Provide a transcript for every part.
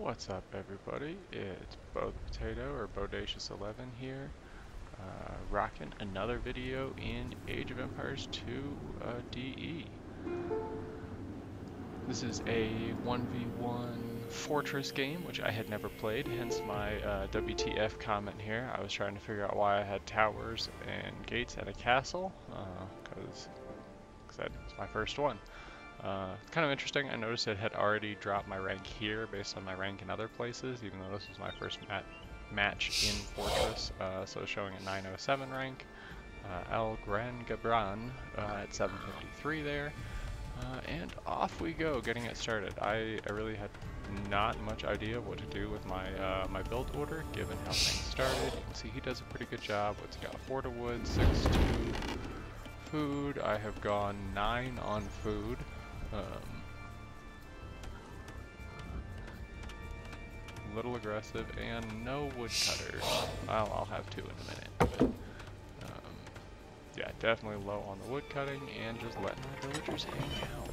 What's up, everybody? It's Both Potato or Bodacious11 here, rocking another video in Age of Empires 2 DE. This is a 1v1 fortress game, which I had never played, hence my WTF comment here. I was trying to figure out why I had towers and gates at a castle, because it's my first one. It's kind of interesting. I noticed it had already dropped my rank here based on my rank in other places, even though this was my first match in Fortress. So showing a 907 rank, El Gran Gabran at 753 there, and off we go, getting it started. I really had not much idea what to do with my my build order, given how things started. You can see he does a pretty good job. What's he got? 4 to wood, 6 to food. I have gone 9 on food. A little aggressive, and no woodcutters. Well, I'll have 2 in a minute, but yeah, definitely low on the woodcutting, and just letting our villagers hang out.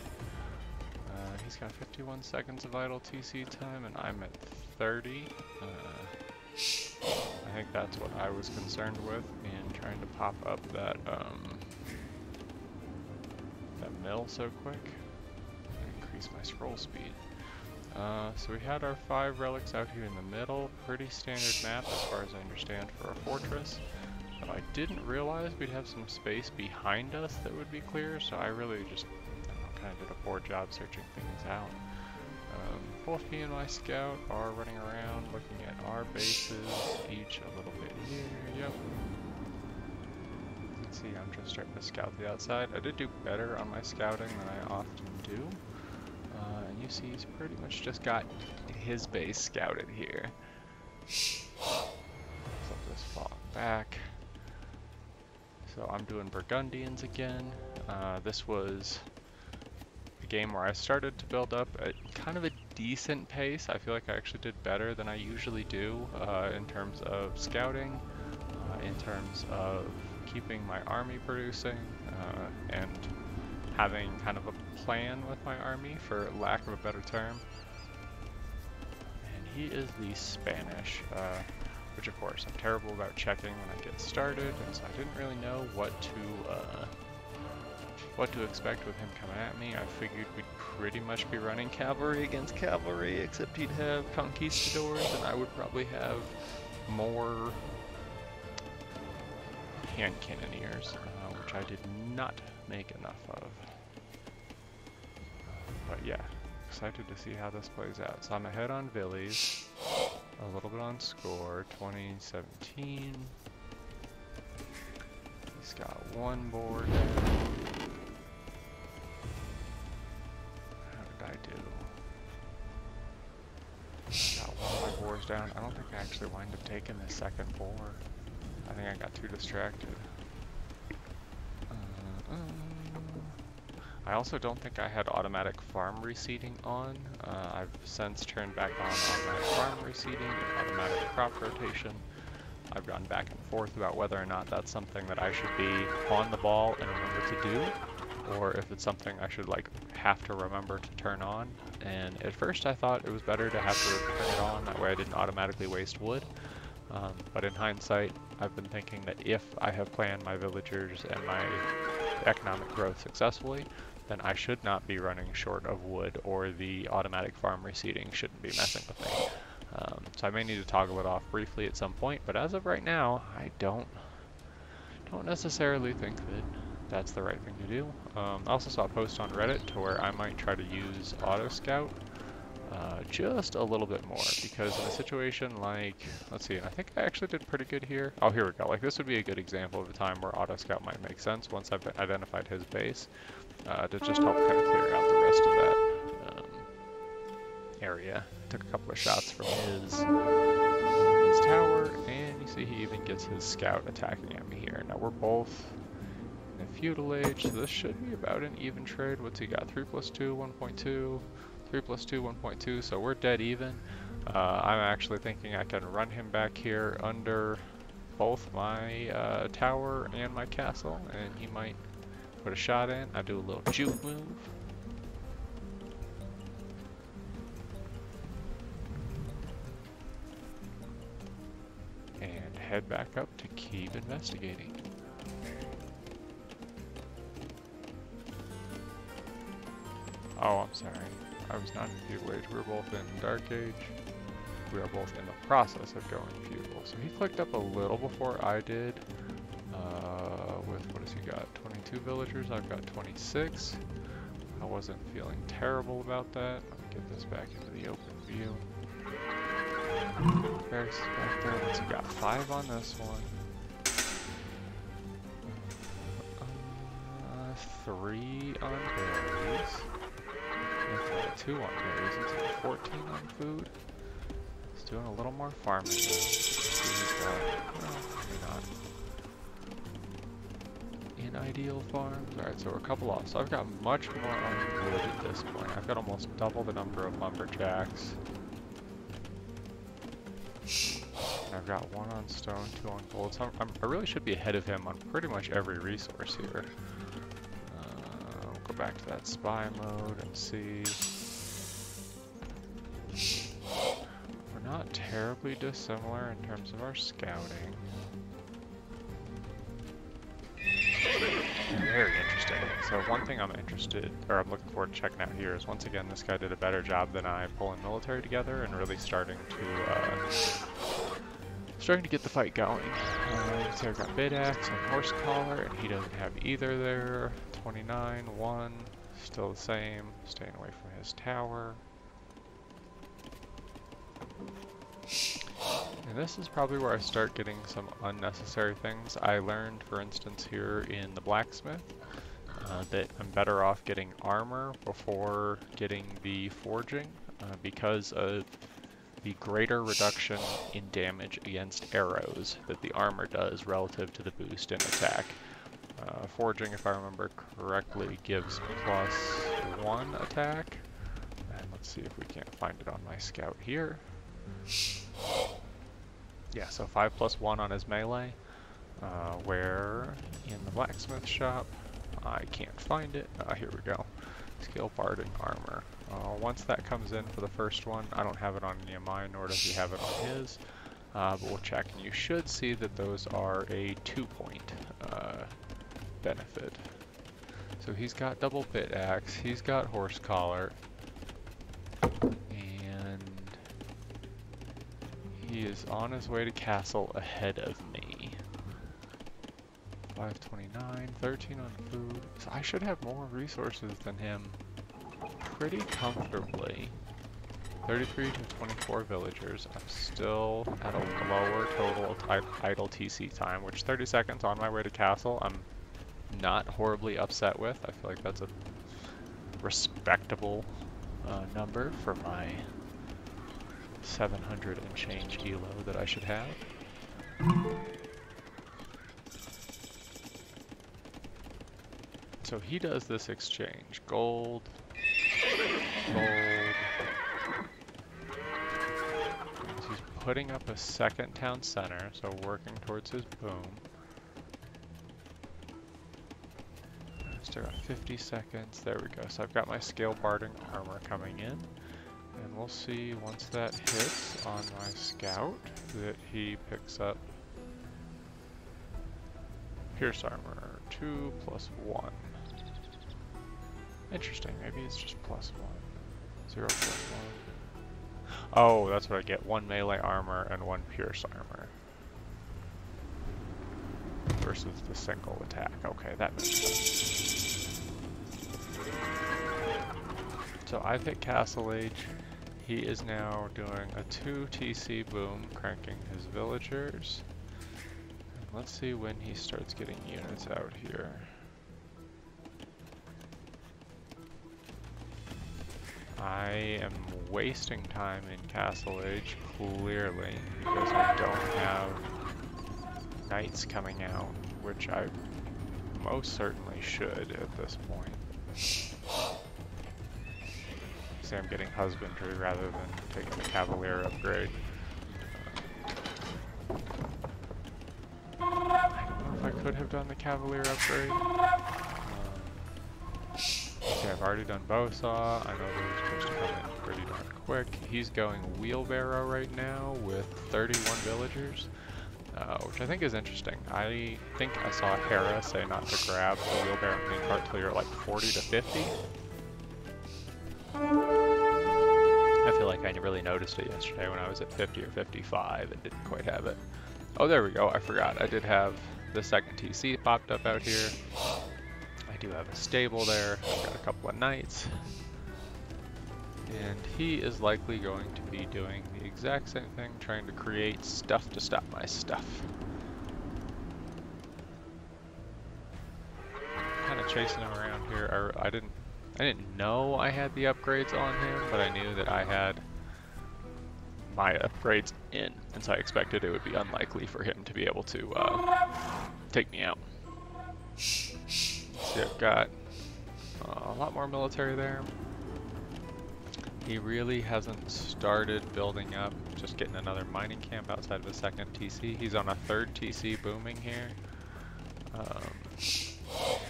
He's got 51 seconds of idle TC time, and I'm at 30. I think that's what I was concerned with in trying to pop up that mill so quick. Increase my scroll speed. So we had our 5 relics out here in the middle. Pretty standard map as far as I understand for a fortress. I didn't realize we'd have some space behind us that would be clear, so I really just kind of did a poor job searching things out. Both he and my scout are running around looking at our bases, each a little bit here. Yep. You can see I'm just starting to scout the outside. I did do better on my scouting than I often do. And you see he's pretty much just got his base scouted here. Flip this fog back. So I'm doing Burgundians again. This was a game where I started to build up at kind of a decent pace. I feel like I actually did better than I usually do in terms of scouting, in terms of keeping my army producing, and having kind of a plan with my army, for lack of a better term. And he is the Spanish, which of course I'm terrible about checking when I get started, and so I didn't really know what to expect with him coming at me. I figured we'd pretty much be running cavalry against cavalry, except he'd have conquistadors, and I would probably have more hand cannoneers, which I did not make enough of. But yeah, excited to see how this plays out. So I'm ahead on Villies, a little bit on score, 2017. He's got 1 board. How did I do? Got 1 of my boars down. I don't think I actually wind up taking the second boar. I think I got too distracted. I also don't think I had automatic farm reseeding on. I've since turned back on automatic farm reseeding and automatic crop rotation. I've gone back and forth about whether or not that's something that I should be on the ball and remember to do, or if it's something I should have to remember to turn on. And at first I thought it was better to have to turn it on, that way I didn't automatically waste wood. But in hindsight, I've been thinking that if I have planned my villagers and my economic growth successfully, then I should not be running short of wood, or the automatic farm reseeding shouldn't be messing with me. So I may need to toggle it off briefly at some point, but as of right now, I don't necessarily think that that's the right thing to do. I also saw a post on Reddit to where I might try to use Auto Scout just a little bit more, because in a situation like, let's see, I think I actually did pretty good here. Oh, here we go. Like, this would be a good example of a time where Auto Scout might make sense once I've identified his base, to just help kind of clear out the rest of that area. Took a couple of shots from his tower, and you see he even gets his scout attacking at me here. Now we're both in a feudal age, so this should be about an even trade. What's he got? 3 + 2, 1.2. 3 + 2, 1.2, so we're dead even. I'm actually thinking I can run him back here under both my tower and my castle, and he might put a shot in. I do a little juke move. head back up to keep investigating. Oh, I'm sorry. I was not in Feudal Age. We were both in Dark Age. We are both in the process of going Feudal. So he clicked up a little before I did. With, what has he got? 22 villagers. I've got 26. I wasn't feeling terrible about that. Let me get this back into the open view. Barracks is back there. What's he got? 5 on this one. 3 on berries. 2 on berries. He's got 14 on food. He's doing a little more farming now. He's got, well, maybe not. Ideal farms. Alright, so we're a couple off. So I've got much more on wood at this point. I've got almost double the number of lumberjacks. And I've got 1 on stone, 2 on gold. So I really should be ahead of him on pretty much every resource here. We'll go back to that spy mode and see. We're not terribly dissimilar in terms of our scouting. Very interesting. So one thing I'm I'm looking forward to checking out here is, once again, this guy did a better job than I pulling military together and really starting to get the fight going. So I've got bit axe and horse collar, and he doesn't have either there. 29, 1, still the same, staying away from his tower. And this is probably where I start getting some unnecessary things. I learned, for instance, here in the blacksmith, that I'm better off getting armor before getting the forging, because of the greater reduction in damage against arrows that the armor does relative to the boost in attack. Forging, if I remember correctly, gives +1 attack. And let's see if we can't find it on my scout here. Yeah, so 5 + 1 on his melee, where in the blacksmith shop, I can't find it. Here we go. Skill barding armor. Once that comes in for the first one, I don't have it on any of mine, nor does he have it on his, but we'll check, and you should see that those are a 2-point benefit. So he's got double bit axe, he's got horse collar, and he is on his way to castle ahead of me. 529, 13 on food. So I should have more resources than him pretty comfortably. 33 to 24 villagers. I'm still at a lower total idle TC time, which 30 seconds on my way to castle, I'm not horribly upset with. I feel like that's a respectable number for my 700 and change elo that I should have. So he does this exchange. Gold, gold. He's putting up a second town center, so working towards his boom. Still got 50 seconds. There we go. So I've got my scale barding armor coming in. And we'll see once that hits on my scout that he picks up pierce armor 2 + 1. Interesting, maybe it's just +1. 0 + 1. Oh, that's what I get. 1 melee armor and 1 pierce armor. Versus the single attack. Okay, that makes sense. So I've hit Castle Age. He is now doing a 2 TC boom, cranking his villagers. And let's see when he starts getting units out here. I am wasting time in Castle Age, clearly, because I don't have knights coming out, which I most certainly should at this point. See, I'm getting husbandry rather than taking the cavalier upgrade. I don't know if I could have done the cavalier upgrade. Okay, I've already done bow saw. I know they're supposed to come in pretty darn quick. He's going wheelbarrow right now with 31 villagers. which I think is interesting. I think I saw Hera say not to grab the wheelbarrow main cart till you're at like 40 to 50. I feel like I really noticed it yesterday when I was at 50 or 55 and didn't quite have it. Oh, there we go. I forgot. I did have the second TC popped up out here. I do have a stable there. I've got a couple of knights. And he is likely going to be doing the exact same thing, trying to create stuff to stop my stuff. Kind of chasing him around here. I didn't know I had the upgrades on him, but I knew that I had my upgrades in, and so I expected it would be unlikely for him to be able to take me out. See, I've got a lot more military there. He really hasn't started building up, just getting another mining camp outside of his second TC. He's on a third TC booming here.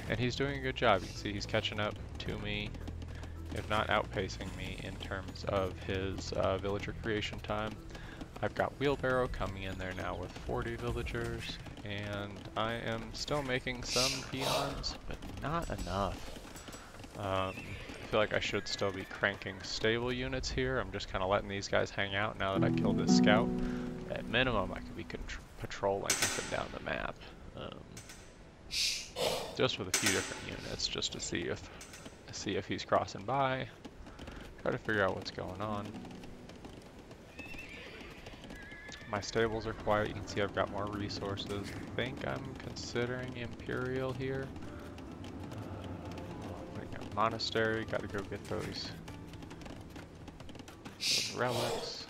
And he's doing a good job. You can see he's catching up to me, if not outpacing me in terms of his villager creation time. I've got wheelbarrow coming in there now with 40 villagers, and I am still making some peons, but not enough. I feel like I should still be cranking stable units here. I'm just kind of letting these guys hang out now that I killed this scout. At minimum, I could be patrolling up and down the map. Just with a few different units, just to see if he's crossing by. Try to figure out what's going on. My stables are quiet. You can see I've got more resources. I think I'm considering Imperial here. Monastery, gotta go get those relics.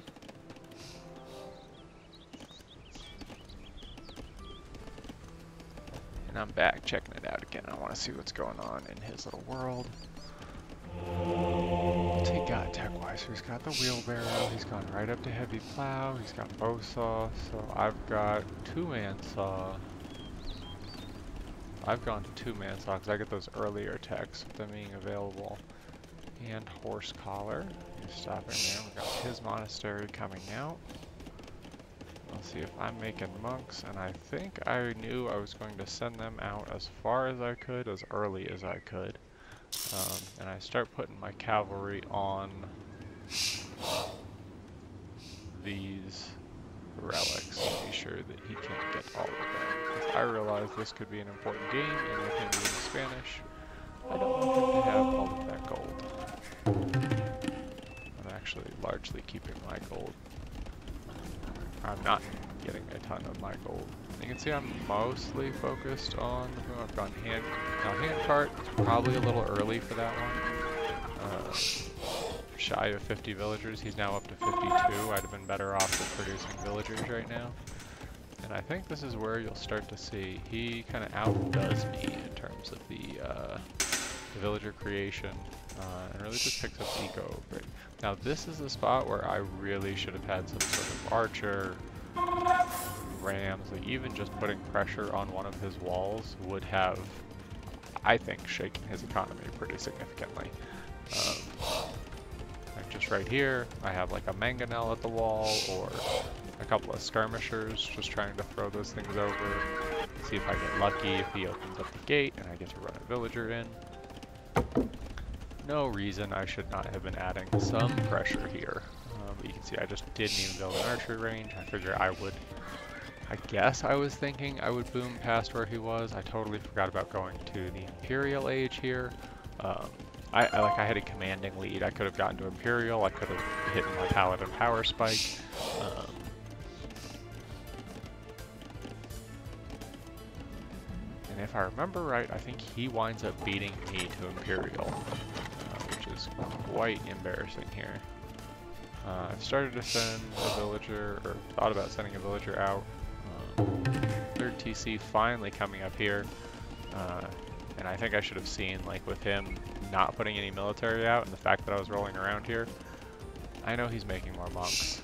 And I'm back checking it out again. I want to see what's going on in his little world. What's he got tech-wise? So he's got the wheelbarrow, he's gone right up to heavy plow, he's got bow saw, so I've got two-man saw. I've gone to two-man saw because I get those earlier techs with them being available. And horse collar. He's stopping there. We've got his monastery coming out. Let's see if I'm making monks, and I think I knew I was going to send them out as far as I could, as early as I could. And I start putting my cavalry on these relics to be sure that he can't get all of them. Because I realize this could be an important game, and with him being Spanish, I don't want him to have all of that gold. I'm actually largely keeping my gold. I'm not getting a ton of my gold. You can see I'm mostly focused on who I've gone hand. Now hand cart, probably a little early for that one. Shy of 50 villagers, he's now up to 52. I'd have been better off with producing villagers right now. And I think this is where you'll start to see he kind of outdoes me in terms of the villager creation, and really just picks up eco. Right. Now this is the spot where I really should have had some sort of archer, rams, like even just putting pressure on one of his walls would have, I think, shaken his economy pretty significantly. Like just right here, I have like a mangonel at the wall, or a couple of skirmishers just trying to throw those things over. See if I get lucky if he opens up the gate and I get to run a villager in. No reason I should not have been adding some pressure here. But you can see I just didn't even build an archery range. I figure I would, I guess I was thinking I would boom past where he was. I totally forgot about going to the Imperial Age here. I had a commanding lead. I could have gotten to Imperial. I could have hit my Paladin power spike. And if I remember right, I think he winds up beating me to Imperial, which is quite embarrassing here. I've started to send a villager, or thought about sending a villager out. Third TC finally coming up here. And I think I should have seen, like with him not putting any military out and the fact that I was rolling around here, I know he's making more monks.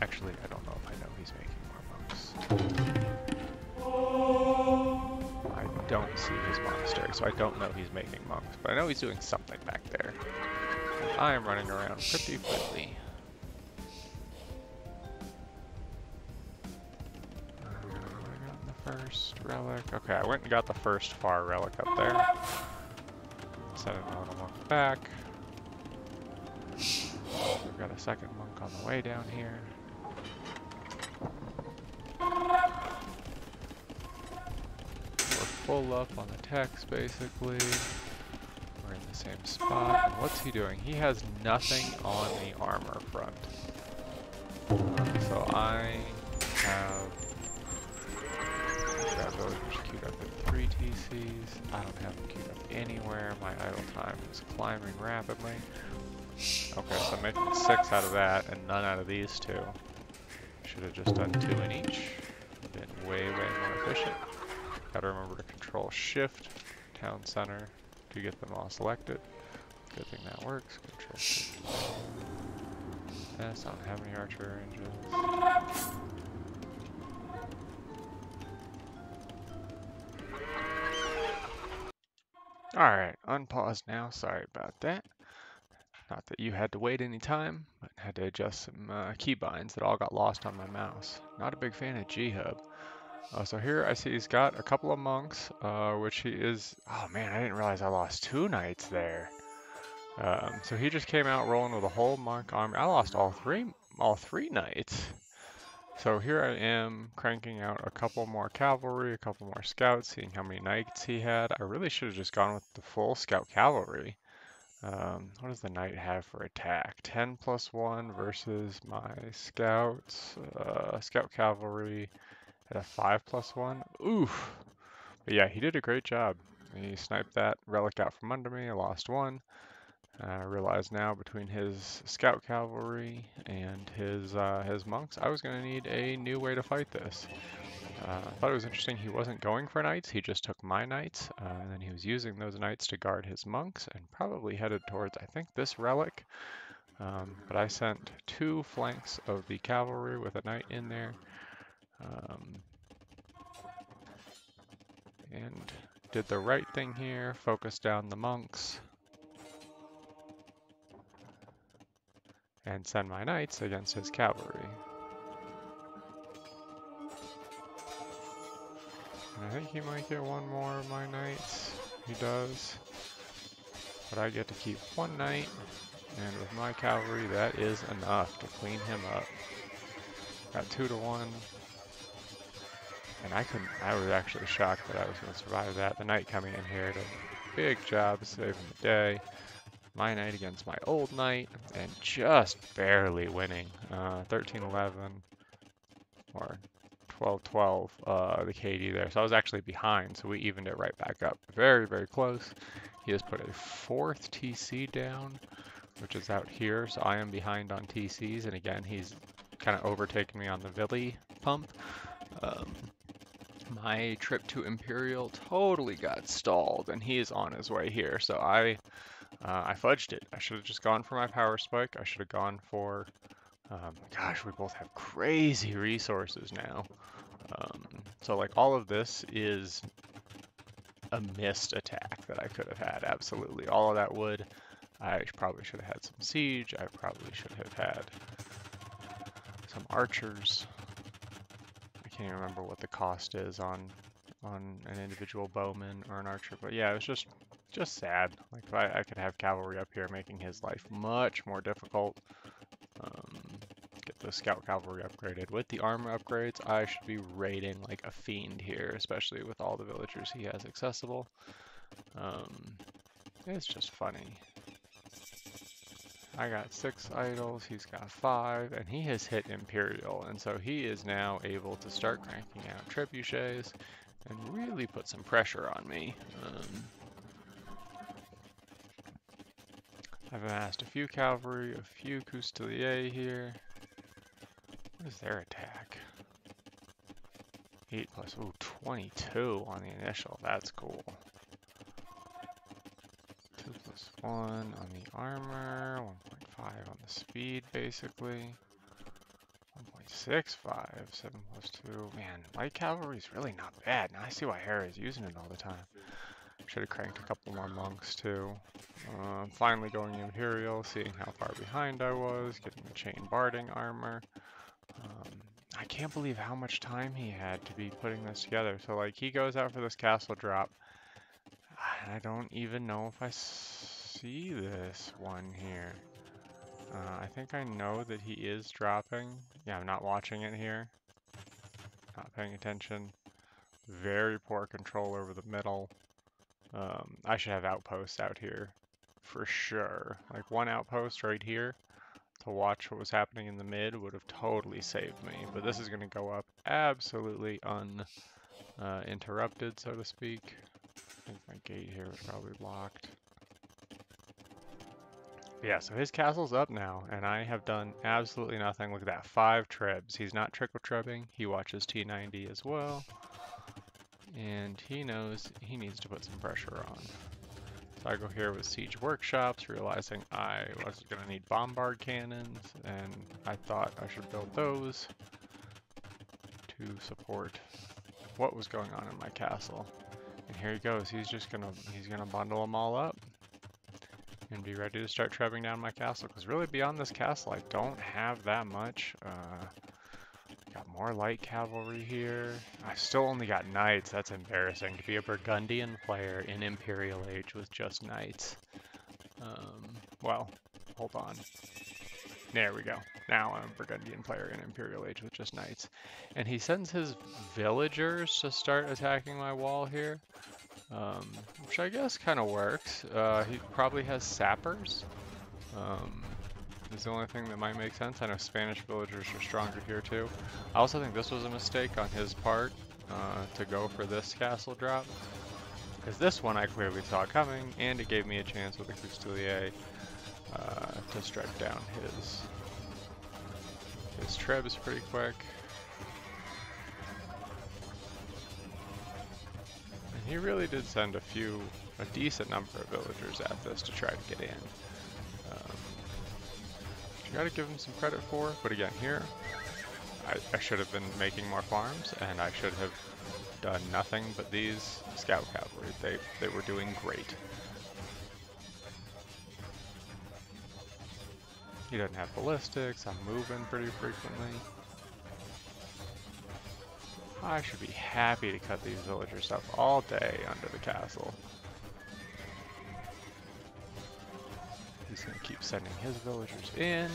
Actually, I don't know if I know he's making more monks. I don't see his monastery, so I don't know he's making monks, but I know he's doing something back there. And I am running around pretty quickly. first relic. Okay, I went and got the first far relic up there. Send another monk back. We've got a second monk on the way down here. We're full up on the techs, basically. We're in the same spot. And what's he doing? He has nothing on the armor front. So I have villagers queued up at 3 TCs. I don't have them queued up anywhere. My idle time is climbing rapidly. Okay, so I'm making 6 out of that and none out of these 2. Should have just done 2 in each. Been way, way more efficient. Gotta remember to control shift, town center, to get them all selected. Good thing that works. Control shift. Yes, I don't have any archer ranges. Alright, unpause now. Sorry about that. Not that you had to wait any time, but had to adjust some keybinds that all got lost on my mouse. Not a big fan of G-Hub. So here I see he's got a couple of monks, which he is... Oh man, I didn't realize I lost 2 knights there. So he just came out rolling with a whole monk army. I lost all three knights. So here I am cranking out a couple more cavalry, a couple more scouts, seeing how many knights he had. I really should have just gone with the full scout cavalry. What does the knight have for attack? 10 plus 1 versus my scouts. Scout cavalry at a 5 plus 1. Oof. But yeah, he did a great job. He sniped that relic out from under me. I lost 1. I realize now between his scout cavalry and his monks, I was going to need a new way to fight this. I thought it was interesting he wasn't going for knights, he just took my knights, and then he was using those knights to guard his monks, and probably headed towards, I think, this relic. But I sent 2 flanks of the cavalry with a knight in there, and did the right thing here, focused down the monks, and send my knights against his cavalry. And I think he might get 1 more of my knights. He does. But I get to keep 1 knight, and with my cavalry, that is enough to clean him up. Got 2 to 1. And I was actually shocked that I was going to survive that. The knight coming in here did a big job saving the day. My knight against my old knight, and just barely winning. 13-11, or 12-12, the KD there. So I was actually behind, so we evened it right back up. Very, very close. He has put a 4th TC down, which is out here, so I am behind on TCs, and again, he's kind of overtaken me on the Villi pump. My trip to Imperial totally got stalled, and he is on his way here, so I fudged it. I should have just gone for my power spike. I should have gone for... gosh, we both have crazy resources now. So like all of this is a missed attack that I could have had, absolutely. All of that wood, I probably should have had some siege. I probably should have had some archers. I can't even remember what the cost is on an individual bowman or an archer, but yeah, it was just sad. Like if I could have cavalry up here making his life much more difficult. Get the scout cavalry upgraded. With the armor upgrades, I should be raiding like a fiend here, especially with all the villagers he has accessible. It's just funny. I got 6 idols, he's got 5, and he has hit Imperial, and so he is now able to start cranking out trebuchets and really put some pressure on me. I've amassed a few cavalry, a few Coustelier here. What is their attack? 8 plus, ooh, 22 on the initial, that's cool. 2 plus 1 on the armor, 1.5 on the speed, basically. 1.65, 7 plus 2. Man, light cavalry is really not bad. Now I see why Hera is using it all the time. Should have cranked a couple more monks too. Finally going Imperial, seeing how far behind I was, getting the chain barding armor. I can't believe how much time he had to be putting this together. So like he goes out for this castle drop. I don't even know if I see this one here. I think I know that he is dropping. Yeah, I'm not watching it here. Not paying attention. Very poor control over the middle. I should have outposts out here for sure. Like one outpost right here to watch what was happening in the mid would have totally saved me. But this is going to go up absolutely uninterrupted, so to speak. I think my gate here was probably locked. But yeah, so his castle's up now, and I have done absolutely nothing. Look at that, 5 trebs. He's not trickle-trebbing. He watches T90 as well. And he knows he needs to put some pressure on. So I go here with siege workshops, realizing I was going to need bombard cannons, and I thought I should build those to support what was going on in my castle. And here he goes. He's gonna bundle them all up and be ready to start trebbing down my castle. Because really, beyond this castle, I don't have that much. Got more light cavalry here. I still only got knights. That's embarrassing to be a Burgundian player in Imperial Age with just knights. Well, hold on. There we go. Now I'm a Burgundian player in Imperial Age with just knights. And he sends his villagers to start attacking my wall here. Which I guess kind of works. He probably has sappers. Is the only thing that might make sense. I know Spanish villagers are stronger here too. I also think this was a mistake on his part to go for this castle drop. Because this one I clearly saw coming, and it gave me a chance with the Custelier to strike down his trebs pretty quick. And he really did send a decent number of villagers at this to try to get in. You gotta give him some credit for, but again here, I should have been making more farms, and I should have done nothing but these scout cavalry. They were doing great. He doesn't have ballistics, I'm moving pretty frequently. I should be happy to cut these villagers up all day under the castle. He's gonna keep sending his villagers in.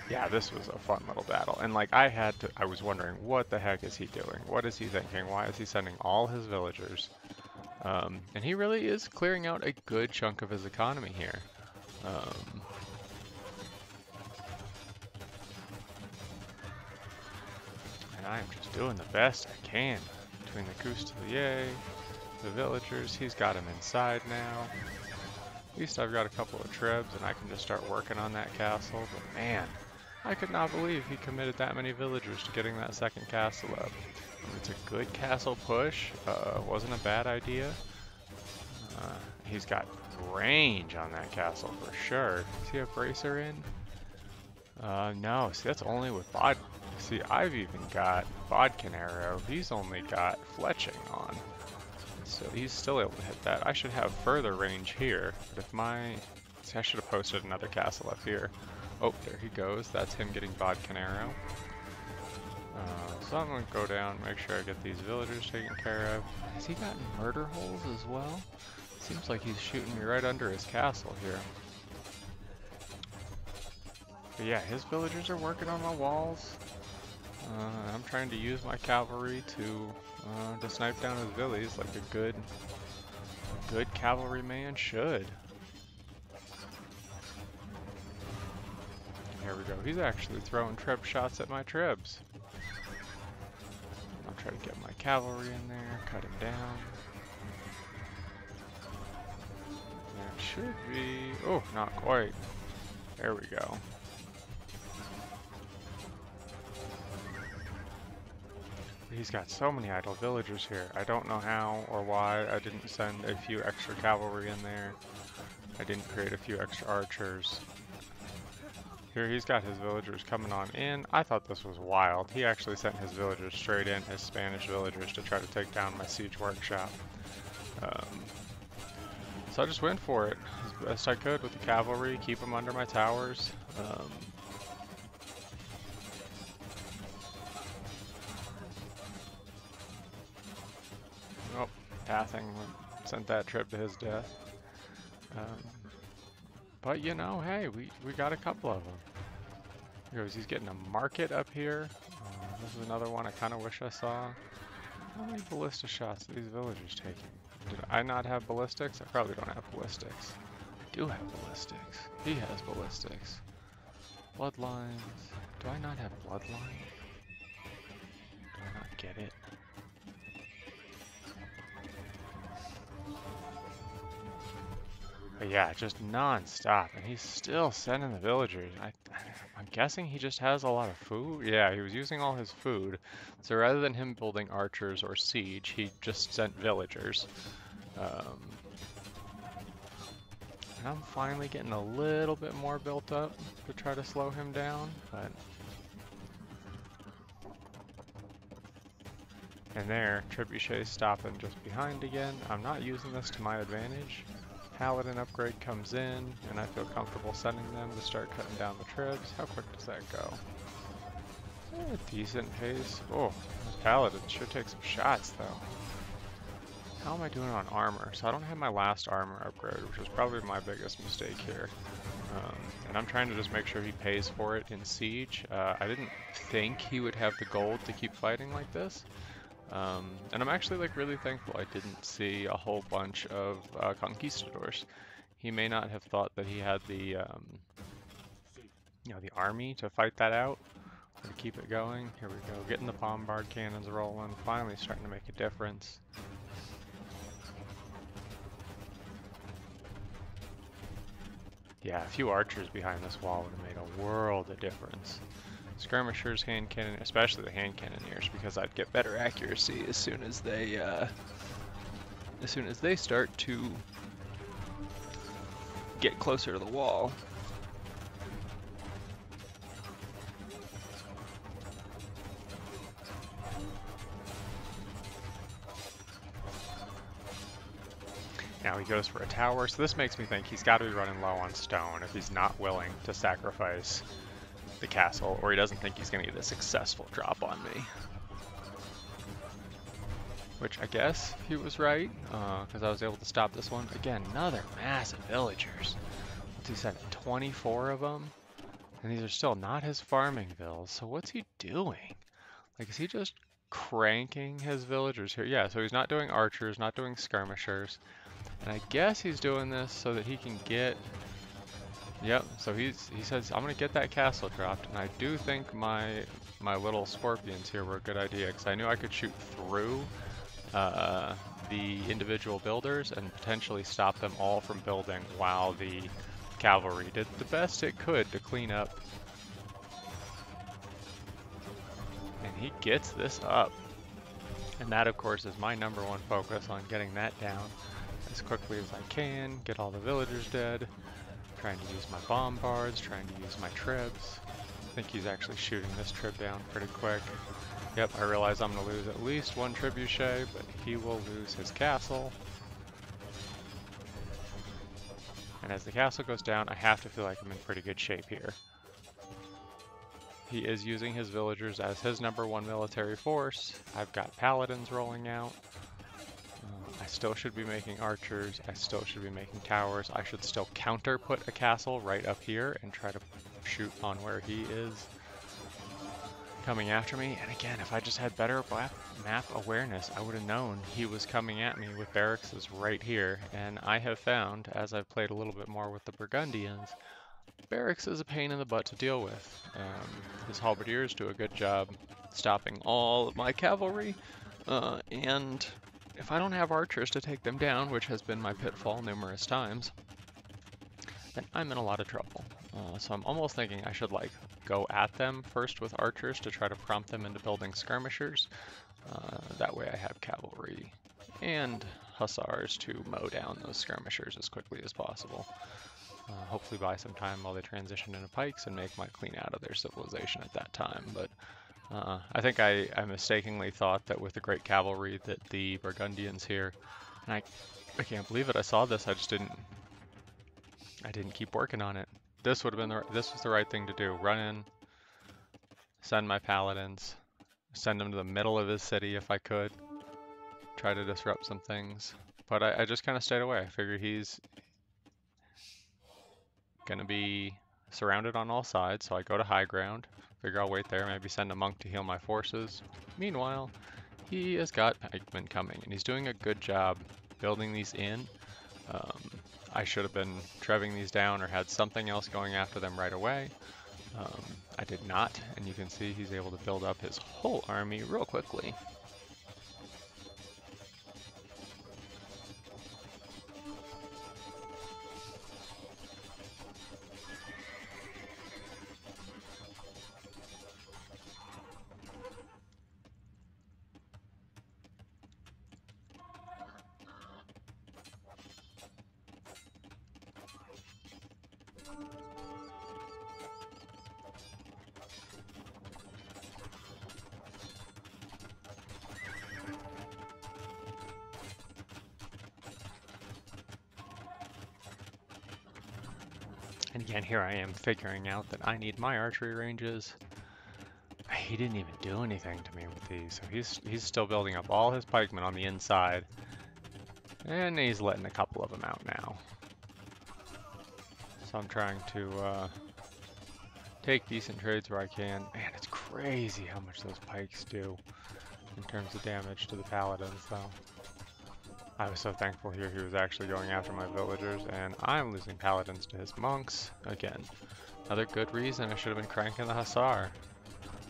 Yeah, this was a fun little battle. And like I was wondering, what the heck is he doing? What is he thinking? Why is he sending all his villagers? And he really is clearing out a good chunk of his economy here. And I'm just doing the best I can between the Custelier, the villagers. He's got him inside now. At least I've got a couple of trebs and I can just start working on that castle. But man, I could not believe he committed that many villagers to getting that second castle up. It's a good castle push. Wasn't a bad idea. He's got range on that castle for sure. Does he have bracer in? No. See, that's only with bod. See, I've even got bodkin arrow. He's only got fletching on. So he's still able to hit that. I should have further range here, but if see, I should have posted another castle up here. Oh, there he goes. That's him getting bodkin arrow. So I'm going to go down, make sure I get these villagers taken care of. Has he got murder holes as well? Seems like he's shooting me right under his castle here. But yeah, his villagers are working on my walls. I'm trying to use my cavalry to snipe down his villies like a good cavalryman should. And here we go. He's actually throwing treb shots at my trebs. I'll try to get my cavalry in there, cut him down. There it should be. Oh, not quite. There we go. He's got so many idle villagers here. I don't know how or why I didn't send a few extra cavalry in there. I didn't create a few extra archers. Here he's got his villagers coming on in. I thought this was wild. He actually sent his villagers straight in, his Spanish villagers, to try to take down my siege workshop. So I just went for it as best I could with the cavalry, keep them under my towers. pathing sent that trib to his death. But you know, hey, we got a couple of them. Here goes, he's getting a market up here. This is another one I kind of wish I saw. How many ballista shots are these villagers taking? Did I not have ballistics? I probably don't have ballistics. I do have ballistics. He has ballistics. Bloodlines. Do I not have bloodline? Do I not get it? But yeah, just non-stop, and he's still sending the villagers. I'm guessing he just has a lot of food? Yeah, he was using all his food. So rather than him building archers or siege, he just sent villagers. And I'm finally getting a little bit more built up to try to slow him down, but... And there, Trebuchet's stopping just behind again. I'm not using this to my advantage. Paladin upgrade comes in, and I feel comfortable sending them to start cutting down the tribs. How quick does that go? Decent pace. Oh, those paladins should take some shots, though. How am I doing on armor? So I don't have my last armor upgrade, which was probably my biggest mistake here. And I'm trying to just make sure he pays for it in Siege. I didn't think he would have the gold to keep fighting like this. And I'm actually like really thankful I didn't see a whole bunch of conquistadors. He may not have thought that he had the, you know, the army to fight that out, or to keep it going. Here we go, getting the bombard cannons rolling, finally starting to make a difference. Yeah, a few archers behind this wall would have made a world of difference. Skirmishers, hand cannon, especially the hand cannoneers, because I'd get better accuracy as soon as they start to get closer to the wall. Now he goes for a tower, so this makes me think he's got to be running low on stone if he's not willing to sacrifice the castle, or he doesn't think he's going to get a successful drop on me. Which I guess he was right, because I was able to stop this one. Again, another massive villagers. What's he said, 24 of them? And these are still not his farming villas, so what's he doing? Like, is he just cranking his villagers here? Yeah, so he's not doing archers, not doing skirmishers. And I guess he's doing this so that he can get... Yep, so he says, I'm going to get that castle dropped, and I do think my little scorpions here were a good idea, because I knew I could shoot through the individual builders and potentially stop them all from building while the cavalry did the best it could to clean up. And he gets this up. And that, of course, is my #1 focus, on getting that down as quickly as I can, get all the villagers dead. Trying to use my bombards, trying to use my tribs. I think he's actually shooting this trib down pretty quick. Yep, I realize I'm going to lose at least one trebuchet, but he will lose his castle. And as the castle goes down, I have to feel like I'm in pretty good shape here. He is using his villagers as his #1 military force. I've got paladins rolling out. I still should be making archers, I still should be making towers, I should still counter put a castle right up here and try to shoot on where he is coming after me. And again, if I just had better map awareness, I would have known he was coming at me with barracks right here. And I have found, as I've played a little bit more with the Burgundians, barracks is a pain in the butt to deal with. His halberdiers do a good job stopping all of my cavalry, and if I don't have archers to take them down, which has been my pitfall numerous times, then I'm in a lot of trouble. So I'm almost thinking I should like go at them first with archers to try to prompt them into building skirmishers. That way I have cavalry and hussars to mow down those skirmishers as quickly as possible. Hopefully buy some time while they transition into pikes and make my clean out of their civilization at that time. But I think I mistakenly thought that with the great cavalry that the Burgundians here, and I can't believe it, I saw this, I didn't keep working on it. This would have been this was the right thing to do. Run in, send my paladins, send them to the middle of his city if I could. try to disrupt some things. But I just kind of stayed away. I figured he's going to be surrounded on all sides, so I go to high ground. Figure I'll wait there, maybe send a monk to heal my forces. Meanwhile, he has got pikemen coming, and he's doing a good job building these in. Um, I should have been trebbing these down or had something else going after them right away. I did not, and you can see he's able to build up his whole army real quickly. And again, here I am figuring out that I need my archery ranges. He didn't even do anything to me with these, so he's still building up all his pikemen on the inside. And he's letting a couple of them out now. So I'm trying to take decent trades where I can. Man, it's crazy how much those pikes do in terms of damage to the paladins, though. I was so thankful here he was actually going after my villagers, and I'm losing paladins to his monks. Again, another good reason I should have been cranking the Hussar.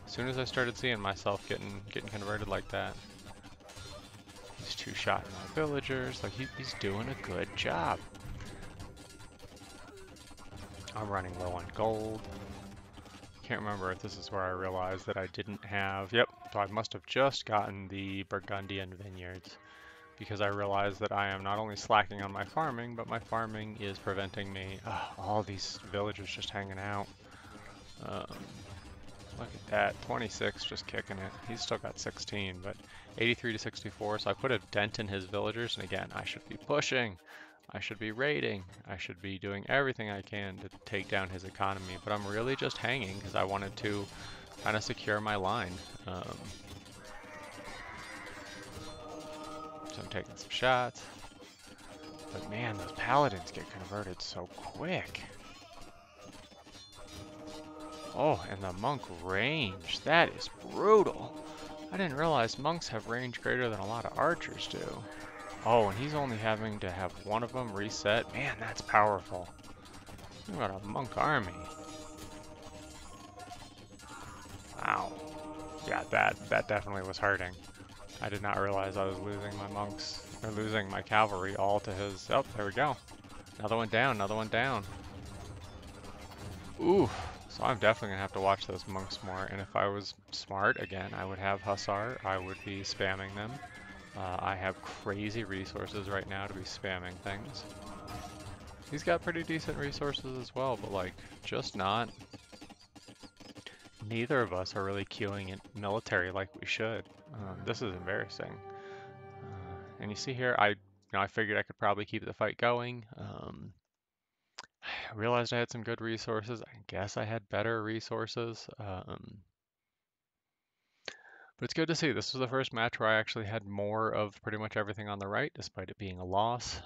As soon as I started seeing myself getting converted like that. He's two-shotting my villagers, like he's doing a good job. I'm running low on gold. Can't remember if this is where I realized that I didn't have, yep, so I must have just gotten the Burgundian vineyards, because I realized that I am not only slacking on my farming, but my farming is preventing me. All these villagers just hanging out. Look at that, 26 just kicking it. He's still got 16, but 83 to 64, so I put a dent in his villagers, and again, I should be pushing. I should be raiding. I should be doing everything I can to take down his economy, but I'm really just hanging because I wanted to kind of secure my line. So I'm taking some shots. But man, those paladins get converted so quick. Oh, and the monk range. That is brutal. I didn't realize monks have range greater than a lot of archers do. Oh, and he's only having to have one of them reset. Man, that's powerful. Think about a monk army. Wow. Yeah, that definitely was hurting. I did not realize I was losing my monks, or losing my cavalry all to his... Oh, there we go. Another one down, another one down. Ooh, so I'm definitely gonna have to watch those monks more, and if I was smart, again, I would have Hussar, I would be spamming them. I have crazy resources right now to be spamming things. He's got pretty decent resources as well, but like, just not. Neither of us are really queuing in military like we should. This is embarrassing. And you see here, I figured I could probably keep the fight going. I realized I had some good resources. I guess I had better resources. But it's good to see. This was the first match where I actually had more of pretty much everything on the right, despite it being a loss.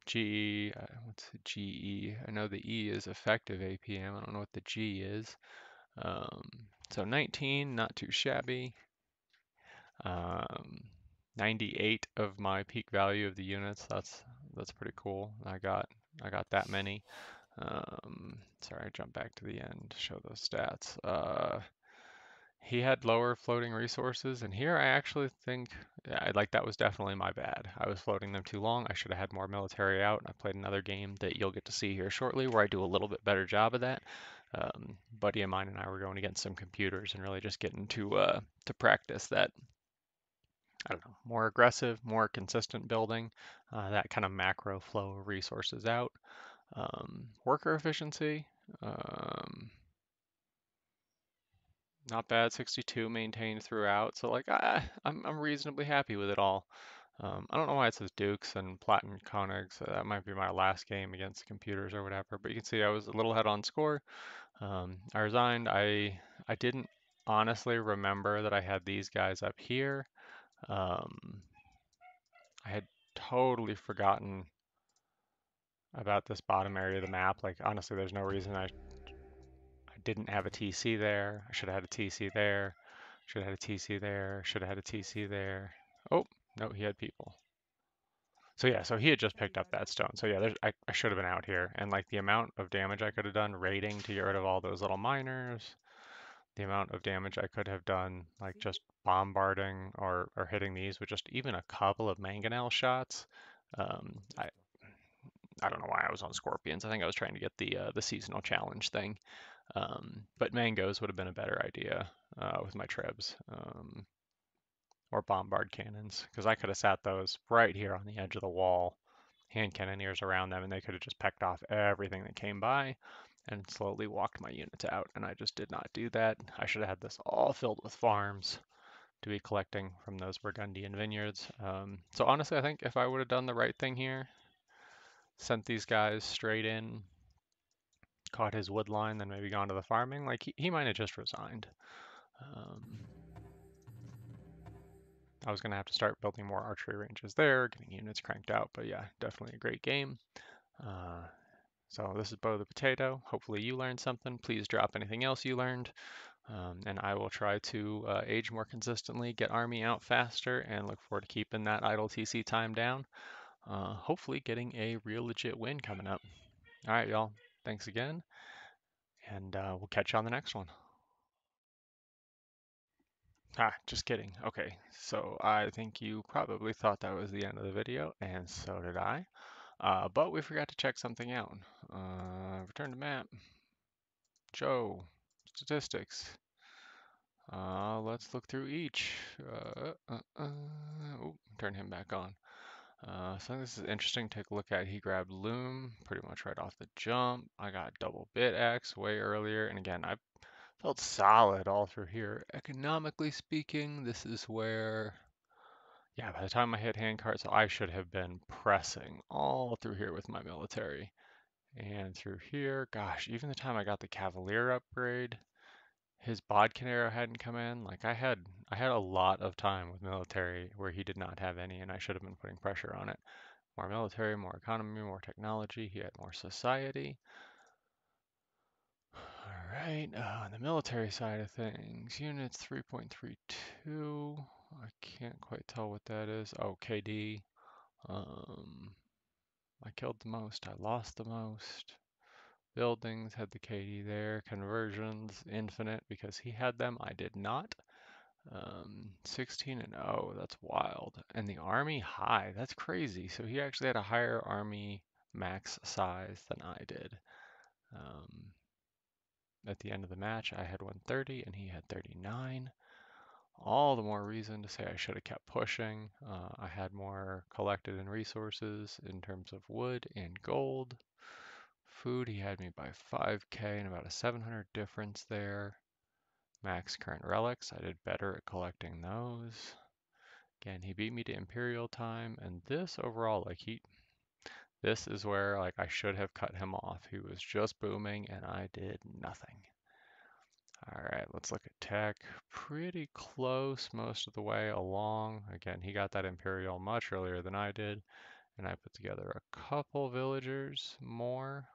GE, what's the GE? I know the E is effective APM. I don't know what the G is. So 19, not too shabby. 98 of my peak value of the units. That's pretty cool. I got that many. Sorry, I jumped back to the end to show those stats. He had lower floating resources, and here I actually think, like that was definitely my bad. I was floating them too long. I should have had more military out. I played another game that you'll get to see here shortly where I do a little bit better job of that. Buddy of mine and I were going against some computers and really just getting to practice that, I don't know, more aggressive, more consistent building, that kind of macro flow of resources out. Worker efficiency, not bad, 62 maintained throughout. So like I'm reasonably happy with it all. I don't know why it says Dukes and Platin Koenigs. So that might be my last game against computers or whatever. But you can see I was a little ahead on score. I resigned. I didn't honestly remember that I had these guys up here. Um, I had totally forgotten about this bottom area of the map. Like, honestly, there's no reason I didn't have a TC there. I should have had a TC there. Should have had a TC there. Should have had a TC there. Oh, no, he had people. So yeah, so he had just picked up that stone. So yeah, I should have been out here. And like the amount of damage I could have done raiding to get rid of all those little miners, the amount of damage I could have done like just bombarding or hitting these with just even a couple of mangonel shots. Um, I I don't know why I was on scorpions. I think I was trying to get the seasonal challenge thing. But mangoes would have been a better idea with my trebs. Or bombard cannons, because I could have sat those right here on the edge of the wall, hand cannoneers around them, and they could have just pecked off everything that came by and slowly walked my units out. And I just did not do that. I should have had this all filled with farms to be collecting from those Burgundian vineyards. So honestly, I think if I would have done the right thing here, sent these guys straight in, caught his wood line, then maybe gone to the farming, like he might have just resigned. Um, I was going to have to start building more archery ranges there, getting units cranked out, but yeah, definitely a great game. Uh, so this is Bo the Potato. Hopefully you learned something. Please drop anything else you learned, and I will try to age more consistently, get army out faster, and look forward to keeping that idle TC time down. Hopefully getting a real legit win coming up. All right, y'all. Thanks again, and we'll catch you on the next one. Ah, just kidding. Okay, so I think you probably thought that was the end of the video, and so did I. But we forgot to check something out. Return to map. Joe. Statistics. Let's look through each. Turn him back on. So this is interesting to take a look at. He grabbed Loom pretty much right off the jump. I got double bit X way earlier. And again, I felt solid all through here. Economically speaking, this is where, yeah, by the time I hit hand cards, I should have been pressing all through here with my military. And through here, gosh, even the time I got the Cavalier upgrade, his bodkin arrow hadn't come in. Like I had a lot of time with military where he did not have any, and I should have been putting pressure on it. More military, more economy, more technology. He had more society. All right, on the military side of things, units 3.32. I can't quite tell what that is. Oh, KD. Um, I killed the most. I lost the most. Buildings had the KD there. Conversions, infinite, because he had them. I did not. 16 and 0, that's wild. And the army high, that's crazy. So he actually had a higher army max size than I did. Um, at the end of the match, I had 130 and he had 39. All the more reason to say I should have kept pushing. I had more collected in resources in terms of wood and gold. Food, he had me by 5k and about a 700 difference there. Max current relics, I did better at collecting those. Again, he beat me to Imperial time, and this overall, like this is where like I should have cut him off. He was just booming, and I did nothing. All right, let's look at tech. Pretty close most of the way along. Again, he got that Imperial much earlier than I did, and I put together a couple villagers more.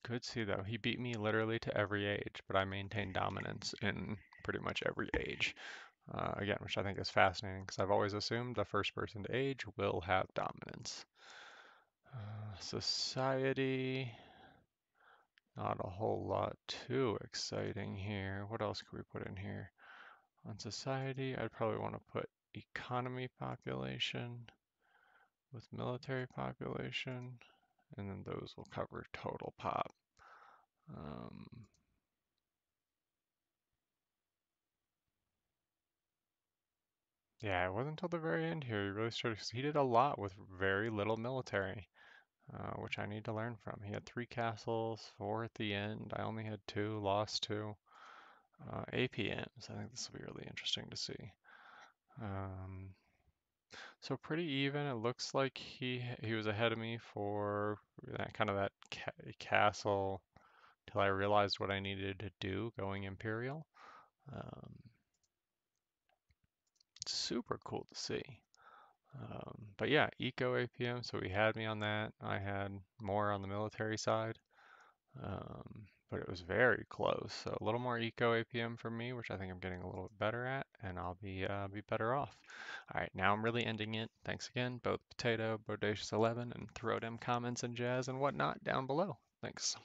Could see though, he beat me literally to every age, but I maintained dominance in pretty much every age. Again, which I think is fascinating because I've always assumed the first person to age will have dominance. Society, not a whole lot too exciting here. What else could we put in here? On society, I'd probably want to put economy population with military population, and then those will cover total pop. Um, yeah, it wasn't until the very end here he really started. He did a lot with very little military. Which I need to learn from. He had 3 castles, 4 at the end. I only had 2, lost 2. APMs, I think this will be really interesting to see. Um, so pretty even. It looks like he was ahead of me for that kind of that castle till I realized what I needed to do going Imperial. Um, super cool to see. But yeah, eco APM, so he had me on that. I had more on the military side, but it was very close. So a little more eco APM for me, which I think I'm getting a little bit better at, and I'll be better off. All right, now I'm really ending it. Thanks again, both Potato, Bodacious11, and throw them comments and jazz and whatnot down below. Thanks.